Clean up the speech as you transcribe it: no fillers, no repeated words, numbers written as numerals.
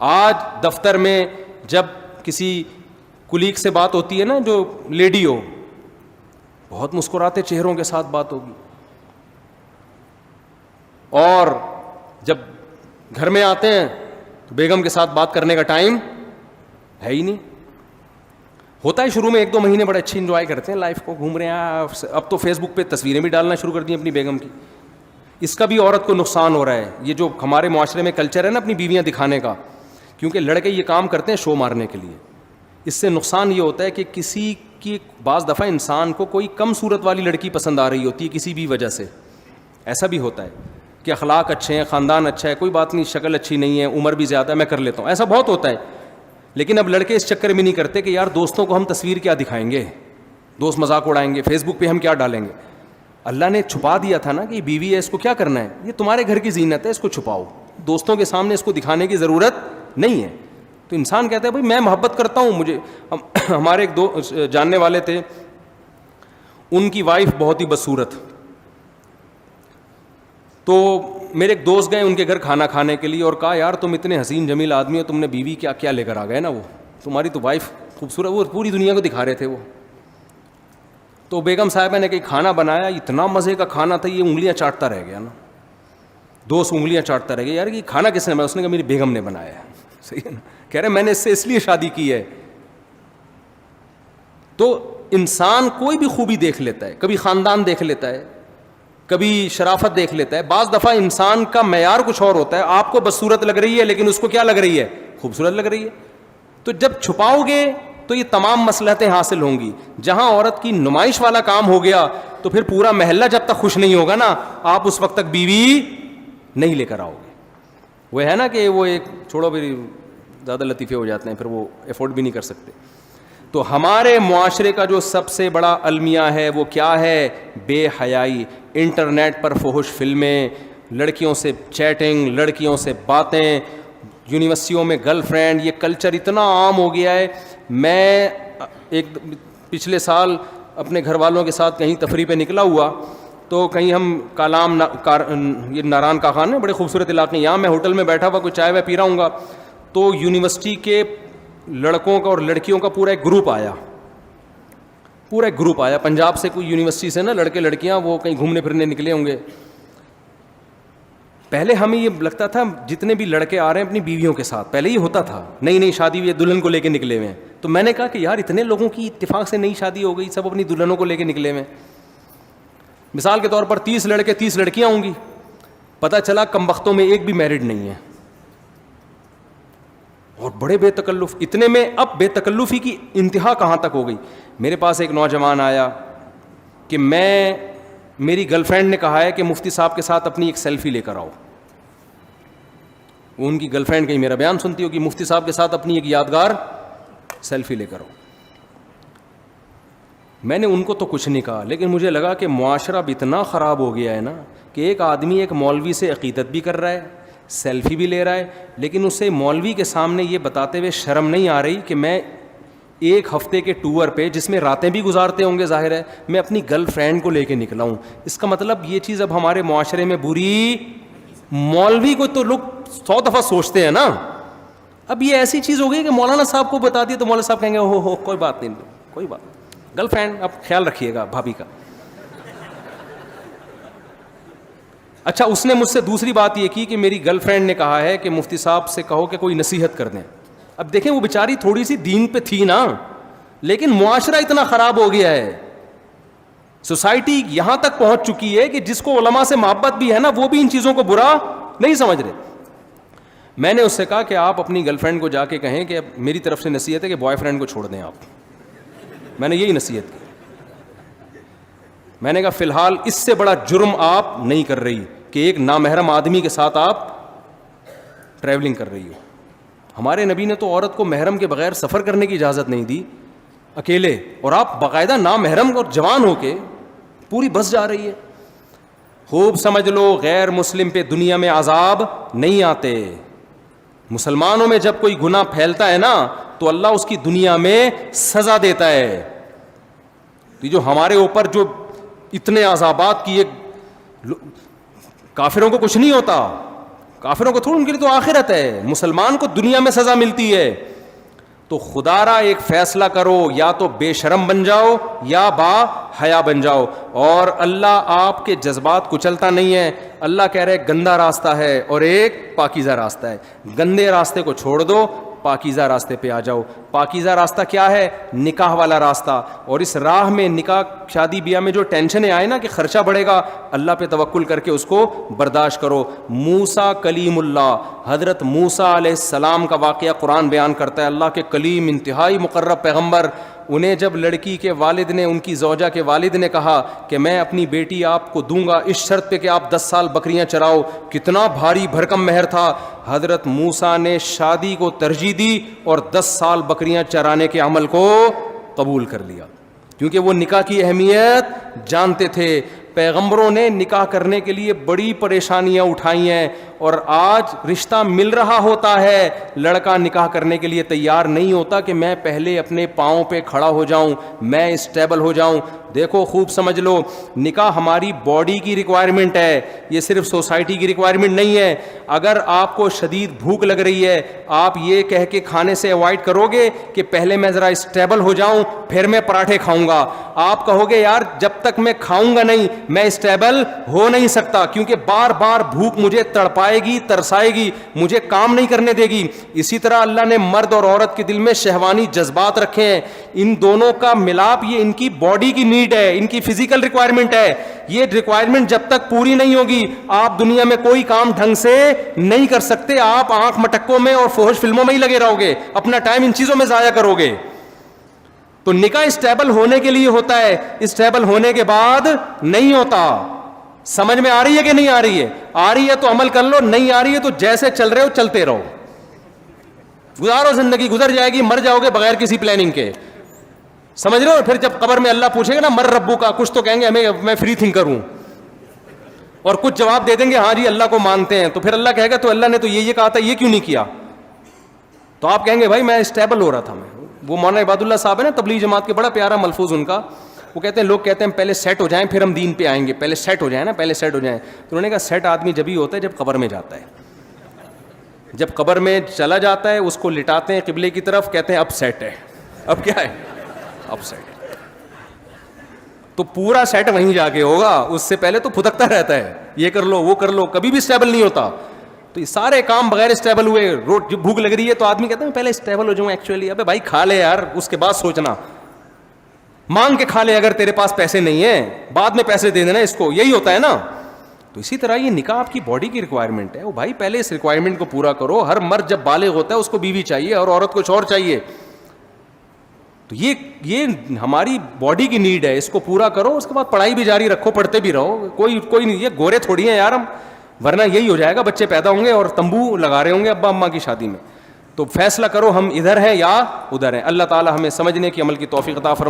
آج دفتر میں جب کسی کلیگ سے بات ہوتی ہے نا, جو لیڈی ہو, بہت مسکراتے چہروں کے ساتھ بات ہوگی, اور جب گھر میں آتے ہیں تو بیگم کے ساتھ بات کرنے کا ٹائم ہے ہی نہیں. ہوتا ہے شروع میں 1-2 مہینے بڑے اچھی انجوائے کرتے ہیں لائف کو, گھوم رہے ہیں, اب تو فیس بک پہ تصویریں بھی ڈالنا شروع کر دی اپنی بیگم کی. اس کا بھی عورت کو نقصان ہو رہا ہے. یہ جو ہمارے معاشرے میں کلچر ہے نا اپنی بیویاں دکھانے کا, کیونکہ لڑکے یہ کام کرتے ہیں شو مارنے کے لیے. اس سے نقصان یہ ہوتا ہے کہ کسی کی بعض دفعہ انسان کو کوئی کم صورت والی لڑکی پسند آ رہی ہوتی ہے کسی بھی وجہ سے. ایسا بھی ہوتا ہے کہ اخلاق اچھے ہیں, خاندان اچھا ہے, کوئی بات نہیں, شکل اچھی نہیں ہے, عمر بھی زیادہ ہے, میں کر لیتا ہوں. ایسا بہت ہوتا ہے. لیکن اب لڑکے اس چکر میں نہیں کرتے کہ یار دوستوں کو ہم تصویر کیا دکھائیں گے, دوست مذاق اڑائیں گے, فیس بک پہ ہم کیا ڈالیں گے. اللہ نے چھپا دیا تھا نا کہ یہ بیوی ہے, اس کو کیا کرنا ہے, یہ تمہارے گھر کی زینت ہے, اس کو چھپاؤ, دوستوں کے سامنے اس کو دکھانے کی ضرورت نہیں ہے. تو انسان کہتا ہے بھائی میں محبت کرتا ہوں. مجھے ہمارے ایک دو جاننے والے تھے, ان کی وائف بہت ہی بدصورت, تو میرے ایک دوست گئے ان کے گھر کھانا کھانے کے لیے اور کہا یار تم اتنے حسین جمیل آدمی ہو, تم نے بیوی کیا کیا لے کر آ گئے نا, وہ تمہاری تو وائف خوبصورت, وہ پوری دنیا کو دکھا رہے تھے وہ. تو بیگم صاحبہ نے کہیں کھانا بنایا, اتنا مزے کا کھانا تھا, یہ انگلیاں چاٹتا رہ گیا نا, دوست انگلیاں چاٹتا رہ گیا, یار یہ کھانا کس نے بنایا, اس نے کہا میری بیگم نے بنایا ہے. صحیح ہے نا, کہہ رہے میں نے اس سے اس لیے شادی کی ہے. تو انسان کوئی بھی خوبی دیکھ لیتا ہے, کبھی خاندان دیکھ لیتا ہے, کبھی شرافت دیکھ لیتا ہے. بعض دفعہ انسان کا معیار کچھ اور ہوتا ہے, آپ کو بدصورت لگ رہی ہے لیکن اس کو کیا لگ رہی ہے, خوبصورت لگ رہی ہے. تو جب چھپاؤ گے تو یہ تمام مصلحتیں حاصل ہوں گی. جہاں عورت کی نمائش والا کام ہو گیا تو پھر پورا محلہ جب تک خوش نہیں ہوگا نا, آپ اس وقت تک بیوی نہیں لے کر آؤ گے. وہ ہے نا کہ وہ ایک چھوڑو بھی زیادہ لطیفے ہو جاتے ہیں, پھر وہ افورڈ بھی نہیں کر سکتے. تو ہمارے معاشرے کا جو سب سے بڑا المیہ ہے وہ کیا ہے, بے حیائی. انٹرنیٹ پر فحش فلمیں, لڑکیوں سے چیٹنگ, لڑکیوں سے باتیں, یونیورسٹیوں میں گرل فرینڈ, یہ کلچر اتنا عام ہو گیا ہے. میں ایک پچھلے سال اپنے گھر والوں کے ساتھ کہیں تفریح پہ نکلا ہوا, تو کہیں ہم کالام یہ ناران کا خان ہے, بڑے خوبصورت علاقے, یہاں میں ہوٹل میں بیٹھا ہوا کوئی چائے وائے پی رہا ہوں گا, تو یونیورسٹی کے لڑکوں کا اور لڑکیوں کا پورا ایک گروپ آیا, پورا ایک گروپ آیا پنجاب سے, کوئی یونیورسٹی سے نا لڑکے لڑکیاں, وہ کہیں گھومنے پھرنے نکلے ہوں گے. پہلے ہمیں یہ لگتا تھا جتنے بھی لڑکے آ رہے ہیں اپنی بیویوں کے ساتھ, پہلے یہ ہوتا تھا, نئی نئی شادی ہوئی ہے دلہن کو لے کے نکلے ہوئے ہیں. تو میں نے کہا کہ یار اتنے لوگوں کی اتفاق سے نئی شادی ہو گئی, سب اپنی دلہنوں کو لے کے نکلے ہوئے ہیں. مثال کے طور پر 30 لڑکے 30 لڑکیاں ہوں گی, پتہ چلا کم وقتوں میں ایک بھی میرڈ نہیں ہے, اور بڑے بے تکلف. اتنے میں اب بے تکلفی کی انتہا کہاں تک ہو گئی. میرے پاس ایک نوجوان آیا کہ میری گرل فرینڈ نے کہا ہے کہ مفتی صاحب کے ساتھ اپنی ایک سیلفی لے کر آؤ. ان کی گرل فرینڈ کہیں میرا بیان سنتی ہو کہ مفتی صاحب کے ساتھ اپنی ایک یادگار سیلفی لے کر آؤ. میں نے ان کو تو کچھ نہیں کہا, لیکن مجھے لگا کہ معاشرہ اب اتنا خراب ہو گیا ہے نا کہ ایک آدمی ایک مولوی سے عقیدت بھی کر رہا ہے, سیلفی بھی لے رہا ہے, لیکن اسے مولوی کے سامنے یہ بتاتے ہوئے شرم نہیں آ رہی کہ میں ایک ہفتے کے ٹور پہ, جس میں راتیں بھی گزارتے ہوں گے ظاہر ہے, میں اپنی گرل فرینڈ کو لے کے نکلا ہوں. اس کا مطلب یہ چیز اب ہمارے معاشرے میں بری, مولوی کو تو لوگ 100 دفعہ سوچتے ہیں نا. اب یہ ایسی چیز ہو گئی کہ مولانا صاحب کو بتا دی تو مولانا صاحب کہیں گے ہو کوئی بات نہیں, کوئی بات. گرل فرینڈ اب خیال رکھیے گا بھابھی کا. اچھا, اس نے مجھ سے دوسری بات یہ کی کہ میری گرل فرینڈ نے کہا ہے کہ مفتی صاحب سے کہو کہ کوئی نصیحت کر دیں. اب دیکھیں وہ بیچاری تھوڑی سی دین پہ تھی نا, لیکن معاشرہ اتنا خراب ہو گیا ہے, سوسائٹی یہاں تک پہنچ چکی ہے کہ جس کو علماء سے محبت بھی ہے نا وہ بھی ان چیزوں کو برا نہیں سمجھ رہے. میں نے اس سے کہا کہ آپ اپنی گرل فرینڈ کو جا کے کہیں کہ میری طرف سے نصیحت ہے کہ بوائے فرینڈ کو چھوڑ دیں آپ. میں نے یہی نصیحت کی. میں نے کہا فی الحال اس سے بڑا جرم آپ نہیں کر رہی کہ ایک نامحرم آدمی کے ساتھ آپ ٹریولنگ کر رہی ہو. ہمارے نبی نے تو عورت کو محرم کے بغیر سفر کرنے کی اجازت نہیں دی اکیلے, اور آپ باقاعدہ نامحرم اور جوان ہو کے پوری بس جا رہی ہے. خوب سمجھ لو غیر مسلم پہ دنیا میں عذاب نہیں آتے. مسلمانوں میں جب کوئی گناہ پھیلتا ہے نا تو اللہ اس کی دنیا میں سزا دیتا ہے. تو جو ہمارے اوپر جو اتنے عذابات کیے, کافروں کو کچھ نہیں ہوتا, کافروں کو تھوڑا، ان کے لیے تو آخرت ہے، مسلمان کو دنیا میں سزا ملتی ہے. تو خدا را ایک فیصلہ کرو، یا تو بے شرم بن جاؤ یا با حیا بن جاؤ. اور اللہ آپ کے جذبات کچلتا نہیں ہے. اللہ کہہ رہے گندا راستہ ہے اور ایک پاکیزہ راستہ ہے. گندے راستے کو چھوڑ دو، پاکیزہ راستے پہ آ جاؤ. پاکیزہ راستہ کیا ہے؟ نکاح والا راستہ. اور اس راہ میں نکاح شادی بیاہ میں جو ٹینشنیں آئے نا کہ خرچہ بڑھے گا، اللہ پہ توکل کر کے اس کو برداشت کرو. موسیٰ کلیم اللہ، حضرت موسیٰ علیہ السلام کا واقعہ قرآن بیان کرتا ہے. اللہ کے کلیم، انتہائی مقرب پیغمبر، انہیں جب لڑکی کے والد نے، ان کی زوجہ کے والد نے کہا کہ میں اپنی بیٹی آپ کو دوں گا اس شرط پہ کہ آپ 10 سال بکریاں چراؤ، کتنا بھاری بھرکم مہر تھا. حضرت موسیٰ نے شادی کو ترجیح دی اور 10 سال بکریاں چرانے کے عمل کو قبول کر لیا، کیونکہ وہ نکاح کی اہمیت جانتے تھے. پیغمبروں نے نکاح کرنے کے لیے بڑی پریشانیاں اٹھائی ہیں، اور آج رشتہ مل رہا ہوتا ہے، لڑکا نکاح کرنے کے لیے تیار نہیں ہوتا کہ میں پہلے اپنے پاؤں پہ کھڑا ہو جاؤں، میں اسٹیبل ہو جاؤں. دیکھو خوب سمجھ لو، نکاح ہماری باڈی کی ریکوائرمنٹ ہے، یہ صرف سوسائٹی کی ریکوائرمنٹ نہیں ہے. اگر آپ کو شدید بھوک لگ رہی ہے، آپ یہ کہہ کے کھانے سے اوائڈ کرو گے کہ پہلے میں ذرا اسٹیبل ہو جاؤں پھر میں پراٹھے کھاؤں گا. آپ کہو گے یار جب تک میں کھاؤں گا نہیں میں اسٹیبل ہو نہیں سکتا، کیونکہ بار بار بھوک مجھے تڑپائے گی، ترسائے گی، مجھے کام نہیں کرنے دے گی. اسی طرح اللہ نے مرد اور عورت کے دل میں شہوانی جذبات رکھے ہیں، ان دونوں کا ملاپ یہ ان کی باڈی کی نیڈ ہے، ان کی فزیکل ریکوائرمنٹ ہے. یہ ریکوائرمنٹ جب تک پوری نہیں ہوگی آپ دنیا میں کوئی کام ڈھنگ سے نہیں کر سکتے. آپ آنکھ مٹکوں میں اور فحش فلموں میں ہی لگے رہو گے، اپنا ٹائم ان چیزوں میں ضائع کرو گے. تو نکاح اسٹیبل ہونے کے لیے ہوتا ہے، اسٹیبل ہونے کے بعد نہیں ہوتا. سمجھ میں آ رہی ہے کہ نہیں آ رہی ہے؟ آ رہی ہے تو عمل کر لو، نہیں آ رہی ہے تو جیسے چل رہے ہو چلتے رہو، گزارو، زندگی گزر جائے گی، مر جاؤ گے بغیر کسی پلاننگ کے. سمجھ رہے ہو؟ پھر جب قبر میں اللہ پوچھے گا نا مر ربو کا، کچھ تو کہیں گے ہمیں میں فری تھنکر ہوں، اور کچھ جواب دے دیں گے ہاں جی اللہ کو مانتے ہیں. تو پھر اللہ کہے گا تو اللہ نے تو یہ کہا تھا، یہ کیوں نہیں کیا؟ تو آپ کہیں گے بھائی میں اسٹیبل ہو رہا تھا. وہ مولانا عباد اللہ صاحب ہے نا تبلیغ جماعت کے، بڑا پیارا ملفوظ ان کا، وہ کہتے ہیں لوگ کہتے ہیں پہلے سیٹ ہو جائیں پھر ہم دین پہ آئیں گے، پہلے سیٹ ہو جائیں نا، پہلے سیٹ ہو جائیں. تو انہوں نے کہا سیٹ آدمی جب ہی ہوتا ہے جب قبر میں جاتا ہے. جب قبر میں چلا جاتا ہے اس کو لٹاتے ہیں قبلے کی طرف، کہتے ہیں اب سیٹ ہے. اب کیا ہے؟ اب سیٹ ہے. تو پورا سیٹ وہیں جا کے ہوگا، اس سے پہلے تو پھدکتا رہتا ہے، یہ کر لو وہ کر لو، کبھی بھی اسٹیبل نہیں ہوتا. تو یہ سارے کام بغیر اسٹیبل ہوئے. روٹ بھوک لگ رہی ہے تو آدمی کہتا ہے پہلے اسٹیبل ہو جاؤں. ایکچولی ابے بھائی کھا لے یار، اس کے بعد سوچنا، مانگ کے کھا لے اگر تیرے پاس پیسے نہیں ہیں، بعد میں پیسے دے دینا اس کو، یہی ہوتا ہے نا. تو اسی طرح یہ نکاح آپ کی باڈی کی ریکوائرمنٹ ہے. وہ بھائی پہلے اس ریکوائرمنٹ کو پورا کرو. ہر مرد جب بالغ ہوتا ہے اس کو بیوی چاہیے اور عورت کو شوہر چاہیے. تو یہ ہماری باڈی کی نیڈ ہے، اس کو پورا کرو. اس کے بعد پڑھائی بھی جاری رکھو، پڑھتے بھی رہو. کوئی نہیں، یہ گورے تھوڑی ہیں یار ہم، ورنہ یہی ہو جائے گا، بچے پیدا ہوں گے اور تمبو لگا رہے ہوں گے ابا اماں کی شادی میں. تو فیصلہ کرو ہم ادھر ہیں یا ادھر ہیں. اللہ تعالی ہمیں سمجھنے کی، عمل کی توفیق عطا فرمائے.